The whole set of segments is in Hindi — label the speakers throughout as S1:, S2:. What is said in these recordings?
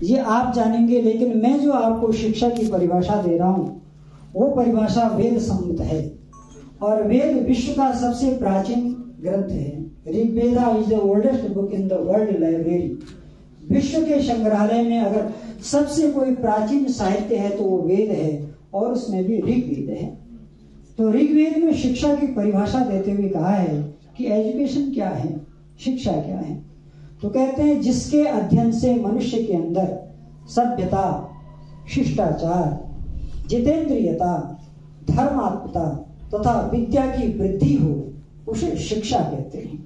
S1: ये आप जानेंगे, लेकिन मैं जो आपको शिक्षा की परिभाषा दे रहा हूँ वो परिभाषा वेद सम्मत है। और वेद विश्व का सबसे प्राचीन ग्रंथ है। Rigveda is the oldest book in the world library. विश्व के संग्रहालय में अगर सबसे कोई प्राचीन साहित्य है तो वो वेद है, और उसमें भी ऋग्वेद है। तो ऋग्वेद में शिक्षा की परिभाषा देते हुए कहा है कि एजुकेशन क्या है, शिक्षा क्या है। तो कहते हैं जिसके अध्ययन से मनुष्य के अंदर सभ्यता, शिष्टाचार, जितेंद्रियता, धर्मात्मता तथा विद्या की वृद्धि हो, उसे शिक्षा कहते हैं।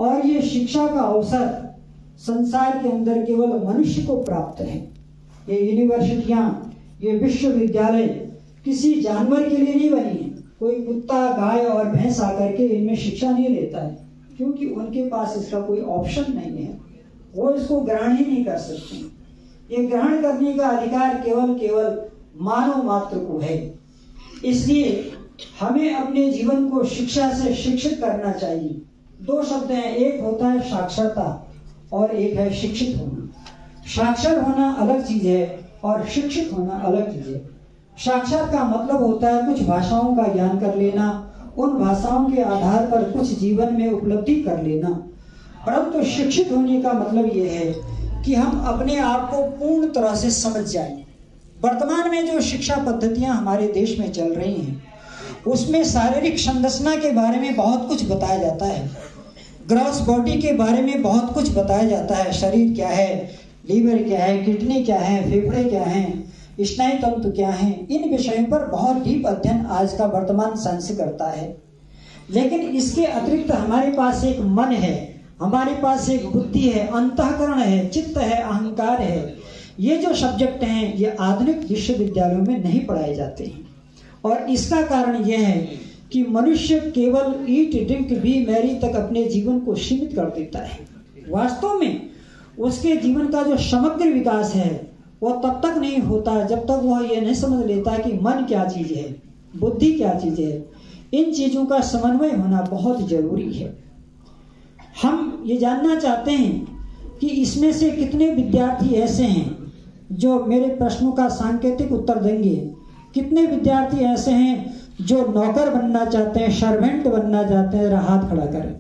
S1: और ये शिक्षा का अवसर संसार के अंदर केवल मनुष्य को प्राप्त है। ये यूनिवर्सिटियां, ये विश्वविद्यालय किसी जानवर के लिए नहीं बनी है। कोई कुत्ता, गाय और भैंस आकर के इनमें शिक्षा नहीं लेता है, क्योंकि उनके पास इसका कोई ऑप्शन नहीं है, वो इसको ग्रहण ही नहीं कर सकते। ये ग्रहण करने का अधिकार केवल मानव मात्र को है। इसलिए हमें अपने जीवन को शिक्षा से शिक्षित करना चाहिए। दो शब्द हैं, एक होता है साक्षरता और एक है शिक्षित होना। साक्षर होना अलग चीज है और शिक्षित होना अलग चीज है। साक्षर का मतलब होता है कुछ भाषाओं का ज्ञान कर लेना, उन भाषाओं के आधार पर कुछ जीवन में उपलब्धि कर लेना। परंतु शिक्षित होने का मतलब यह है कि हम अपने आप को पूर्ण तरह से समझ जाएं। वर्तमान में जो शिक्षा पद्धतियां हमारे देश में चल रही हैं उसमें शारीरिक संरचना के बारे में बहुत कुछ बताया जाता है, ग्रॉस बॉडी के बारे में बहुत कुछ बताया जाता है। शरीर क्या है, लीवर क्या है, किडनी क्या है, फेफड़े क्या हैं, स्नायु तंत्र क्या है, इन विषयों पर बहुत डीप अध्ययन आज का वर्तमान साइंस करता है। लेकिन इसके अतिरिक्त हमारे पास एक मन है, हमारे पास एक बुद्धि है, अंतःकरण है, चित्त है, अहंकार है। ये जो सब्जेक्ट हैं ये आधुनिक विश्वविद्यालयों में नहीं पढ़ाए जाते हैं। और इसका कारण यह है कि मनुष्य केवल ईट ड्रिंक बी मैरी तक अपने जीवन को सीमित कर देता है। वास्तव में उसके जीवन का जो समग्र विकास है वो तब तक नहीं होता जब तक वह यह नहीं समझ लेता कि मन क्या चीज है, बुद्धि क्या चीज है। इन चीजों का समन्वय होना बहुत जरूरी है। हम ये जानना चाहते हैं कि इसमें से कितने विद्यार्थी ऐसे हैं जो मेरे प्रश्नों का सांकेतिक उत्तर देंगे, कितने विद्यार्थी ऐसे हैं जो नौकर बनना चाहते हैं, सर्वेंट बनना चाहते हैं। हाथ खड़ा करें।